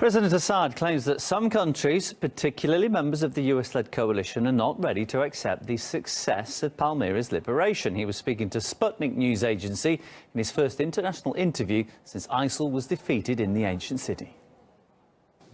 President Assad claims that some countries, particularly members of the US-led coalition, are not ready to accept the success of Palmyra's liberation. He was speaking to Sputnik news agency in his first international interview since ISIL was defeated in the ancient city.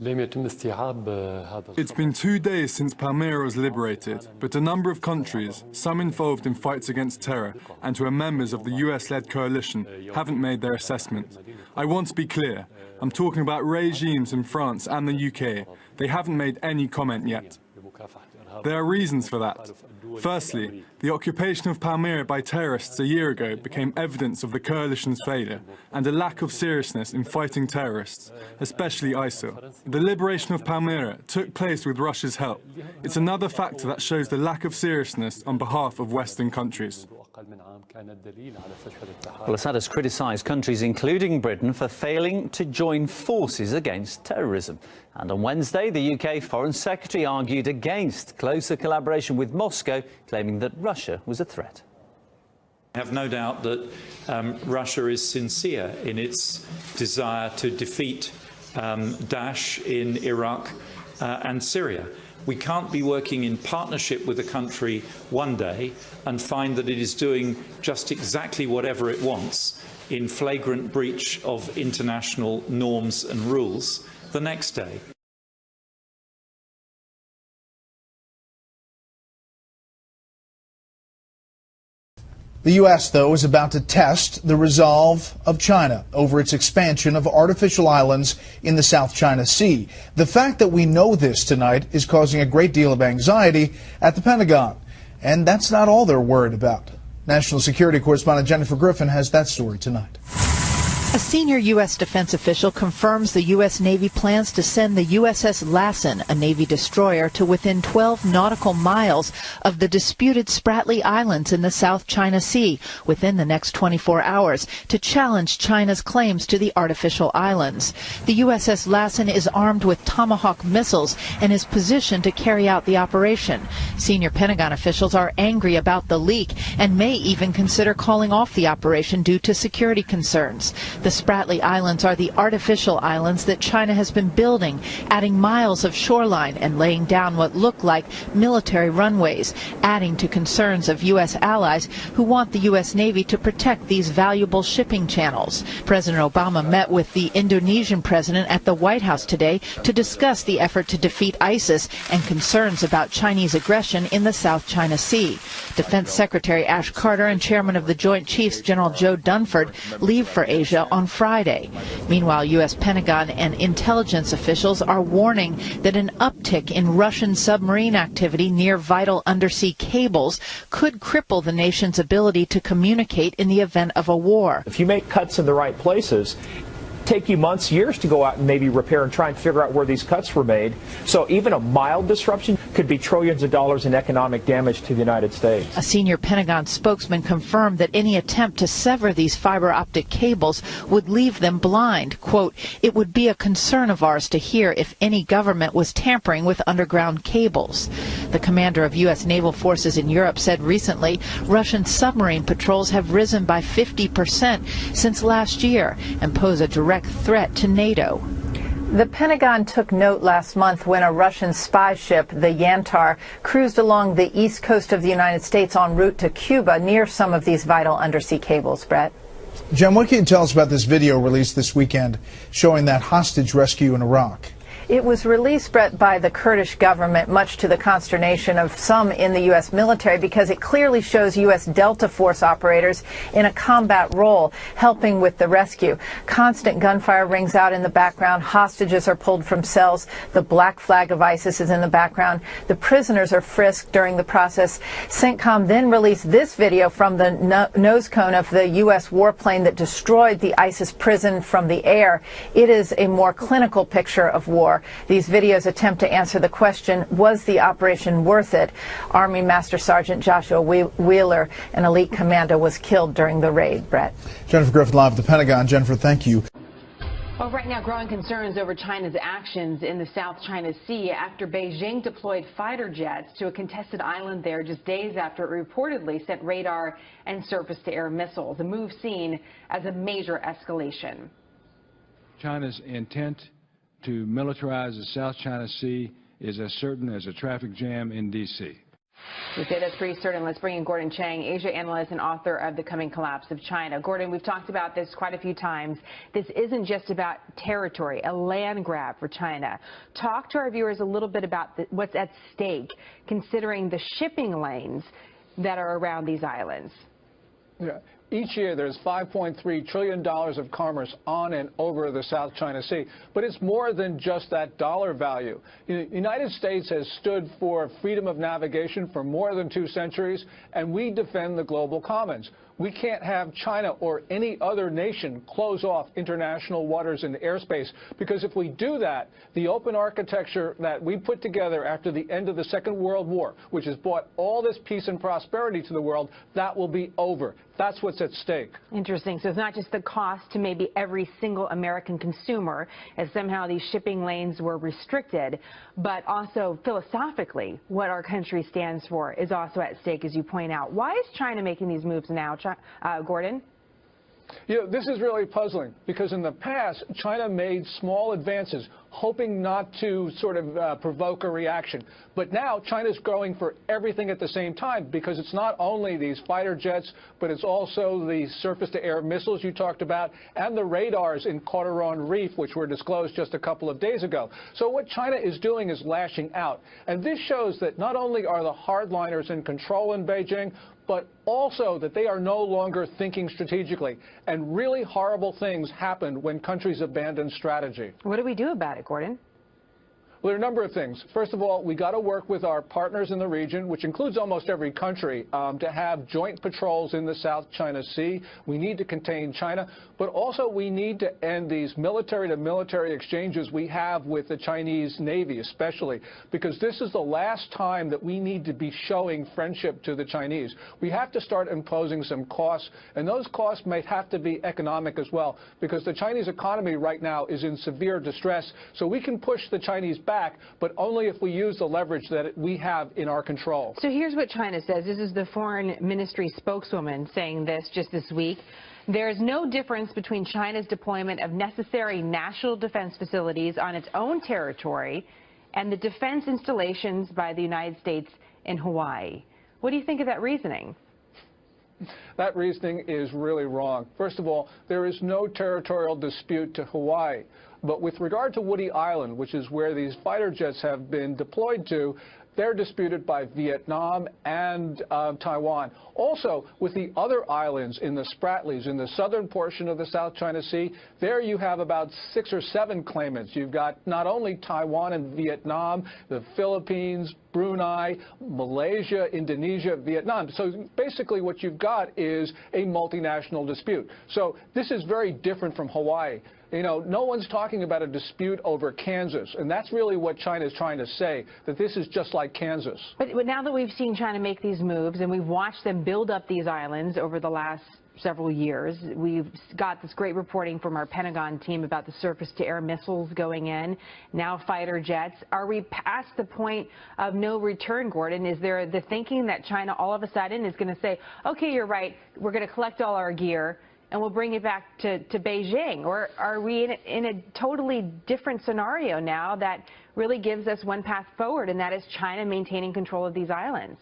It's been 2 days since Palmyra was liberated, but a number of countries, some involved in fights against terror and who are members of the US-led coalition, haven't made their assessment. I want to be clear. I'm talking about regimes in France and the UK. They haven't made any comment yet. There are reasons for that. Firstly, the occupation of Palmyra by terrorists a year ago became evidence of the coalition's failure and a lack of seriousness in fighting terrorists, especially ISIL. The liberation of Palmyra took place with Russia's help. It's another factor that shows the lack of seriousness on behalf of Western countries. Well, Assad has criticised countries, including Britain, for failing to join forces against terrorism. And on Wednesday, the UK Foreign Secretary argued against closer collaboration with Moscow, claiming that Russia was a threat. I have no doubt that Russia is sincere in its desire to defeat Daesh in Iraq and Syria. We can't be working in partnership with a country one day and find that it is doing just exactly whatever it wants in flagrant breach of international norms and rules the next day. The U.S., though, is about to test the resolve of China over its expansion of artificial islands in the South China Sea. The fact that we know this tonight is causing a great deal of anxiety at the Pentagon. And that's not all they're worried about. National Security Correspondent Jennifer Griffin has that story tonight. A senior U.S. defense official confirms the U.S. Navy plans to send the USS Lassen, a Navy destroyer, to within 12 nautical miles of the disputed Spratly Islands in the South China Sea within the next 24 hours to challenge China's claims to the artificial islands. The USS Lassen is armed with Tomahawk missiles and is positioned to carry out the operation. Senior Pentagon officials are angry about the leak and may even consider calling off the operation due to security concerns. The Spratly Islands are the artificial islands that China has been building, adding miles of shoreline and laying down what look like military runways, adding to concerns of U.S. allies who want the U.S. Navy to protect these valuable shipping channels. President Obama met with the Indonesian president at the White House today to discuss the effort to defeat ISIS and concerns about Chinese aggression in the South China Sea. Defense Secretary Ash Carter and Chairman of the Joint Chiefs General Joe Dunford leave for Asia on Friday. Meanwhile, U.S. Pentagon and intelligence officials are warning that an uptick in Russian submarine activity near vital undersea cables could cripple the nation's ability to communicate in the event of a war. If you make cuts in the right places, take you months, years to go out and maybe repair and try and figure out where these cuts were made. So even a mild disruption could be trillions of dollars in economic damage to the United States. A senior Pentagon spokesman confirmed that any attempt to sever these fiber optic cables would leave them blind. Quote, "It would be a concern of ours to hear if any government was tampering with underground cables." The commander of U.S. naval forces in Europe said recently Russian submarine patrols have risen by 50% since last year and pose a direct threat to NATO. The Pentagon took note last month when a Russian spy ship, the Yantar, cruised along the east coast of the United States en route to Cuba near some of these vital undersea cables. Brett? Jen, what can you tell us about this video released this weekend showing that hostage rescue in Iraq? It was released, Brett, by the Kurdish government, much to the consternation of some in the U.S. military, because it clearly shows U.S. Delta Force operators in a combat role, helping with the rescue. Constant gunfire rings out in the background. Hostages are pulled from cells. The black flag of ISIS is in the background. The prisoners are frisked during the process. CENTCOM then released this video from the nose cone of the U.S. warplane that destroyed the ISIS prison from the air. It is a more clinical picture of war. These videos attempt to answer the question, was the operation worth it? Army Master Sergeant Joshua Wheeler, an elite commander, was killed during the raid. Brett? Jennifer Griffin live at the Pentagon. Jennifer, thank you. Well, right now, growing concerns over China's actions in the South China Sea after Beijing deployed fighter jets to a contested island there just days after it reportedly sent radar and surface-to-air missiles, a move seen as a major escalation. China's intent to militarize the South China Sea is as certain as a traffic jam in D.C. You say that's pretty certain. Let's bring in Gordon Chang, Asia analyst and author of The Coming Collapse of China. Gordon, we've talked about this quite a few times. This isn't just about territory, a land grab for China. Talk to our viewers a little bit about what's at stake, considering the shipping lanes that are around these islands. Yeah. Each year, there's $5.3 trillion of commerce on and over the South China Sea. But it's more than just that dollar value. The United States has stood for freedom of navigation for more than 2 centuries, and we defend the global commons. We can't have China or any other nation close off international waters and airspace, because if we do that, the open architecture that we put together after the end of the Second World War, which has brought all this peace and prosperity to the world, that will be over. That's what's at stake. Interesting. So it's not just the cost to maybe every single American consumer, as somehow these shipping lanes were restricted, but also philosophically, what our country stands for is also at stake, as you point out. Why is China making these moves now, Gordon? You know, this is really puzzling, because in the past, China made small advances, hoping not to sort of provoke a reaction. But now China's going for everything at the same time, because it's not only these fighter jets, but it's also the surface-to-air missiles you talked about and the radars in Cauteron Reef, which were disclosed just a couple of days ago. So what China is doing is lashing out. And this shows that not only are the hardliners in control in Beijing, but also that they are no longer thinking strategically. And really horrible things happen when countries abandon strategy. What do we do about it, Gordon? Well, there are a number of things. First of all, we got to work with our partners in the region, which includes almost every country, to have joint patrols in the South China Sea. We need to contain China, but also we need to end these military-to-military exchanges we have with the Chinese Navy, especially, because this is the last time that we need to be showing friendship to the Chinese. We have to start imposing some costs, and those costs may have to be economic as well, because the Chinese economy right now is in severe distress. So we can push the Chinese back, but only if we use the leverage that we have in our control. So here's what China says. This is the foreign ministry spokeswoman saying this just this week. There is no difference between China's deployment of necessary national defense facilities on its own territory and the defense installations by the United States in Hawaii. What do you think of that reasoning? That reasoning is really wrong. First of all, there is no territorial dispute to Hawaii. But with regard to Woody Island, which is where these fighter jets have been deployed to, they're disputed by Vietnam and Taiwan. Also, with the other islands in the Spratlys, in the southern portion of the South China Sea, there you have about 6 or 7 claimants. You've got not only Taiwan and Vietnam, the Philippines, Brunei, Malaysia, Indonesia, Vietnam. So basically what you've got is a multinational dispute. So this is very different from Hawaii. You know, no one's talking about a dispute over Kansas, and that's really what China is trying to say, that this is just like Kansas. But now that we've seen China make these moves and we've watched them build up these islands over the last several years, we've got this great reporting from our Pentagon team about the surface-to-air missiles going in, now fighter jets. Are we past the point of no return, Gordon? Is there the thinking that China all of a sudden is going to say, okay, you're right, we're going to collect all our gear and we'll bring it back to Beijing? Or are we in a totally different scenario now that really gives us one path forward, and that is China maintaining control of these islands?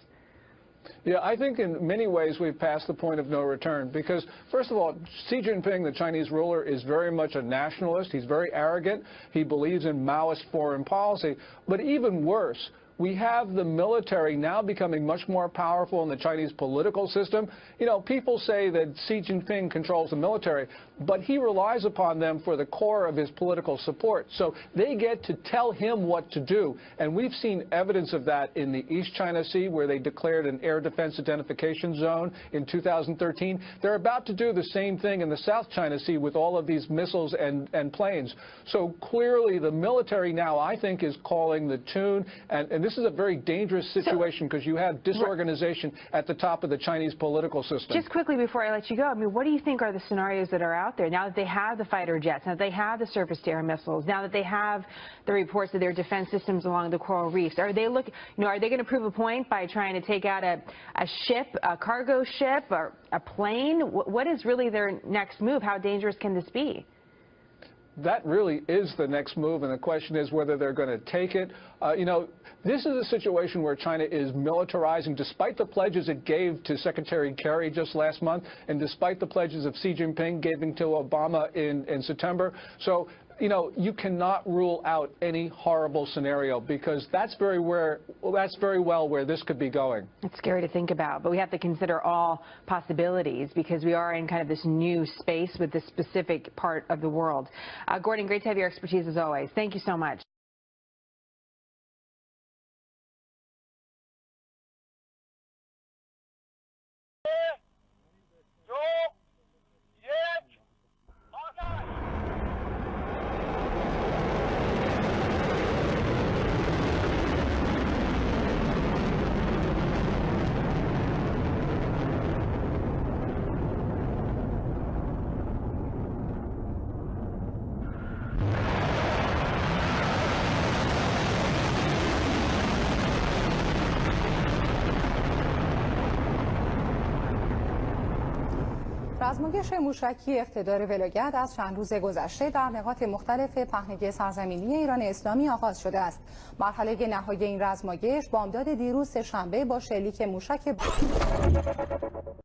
Yeah, I think in many ways we've passed the point of no return, because, first of all, Xi Jinping, the Chinese ruler, is very much a nationalist. He's very arrogant. He believes in Maoist foreign policy. But even worse, we have the military now becoming much more powerful in the Chinese political system. You know, people say that Xi Jinping controls the military, but he relies upon them for the core of his political support. So they get to tell him what to do. And we've seen evidence of that in the East China Sea, where they declared an air defense identification zone in 2013. They're about to do the same thing in the South China Sea with all of these missiles and planes. So clearly the military now, I think, is calling the tune. And this is a very dangerous situation, because you have disorganization at the top of the Chinese political system. Just quickly before I let you go, I mean, what do you think are the scenarios that are out there now that they have the fighter jets, now that they have the surface-to-air missiles, now that they have the reports of their defense systems along the coral reefs? Are they are they going to prove a point by trying to take out a ship, a cargo ship, or a plane? What is really their next move? How dangerous can this be? that really is the next move, and the question is whether they're going to take it. This is a situation where China is militarizing, despite the pledges it gave to Secretary Kerry just last month, and despite the pledges of Xi Jinping giving to Obama in September. So, you cannot rule out any horrible scenario, because that's very well where this could be going. It's scary to think about, but we have to consider all possibilities because we are in kind of this new space with this specific part of the world. Gordon, great to have your expertise as always. Thank you so much. رزمایش موشکی اقتدار ولایت از چند روز گذشته در نقاط مختلف پهنه سرزمینی ایران اسلامی آغاز شده است. مرحله نهایی این رزمایش بامداد دیروز سه‌شنبه با شلیک موشک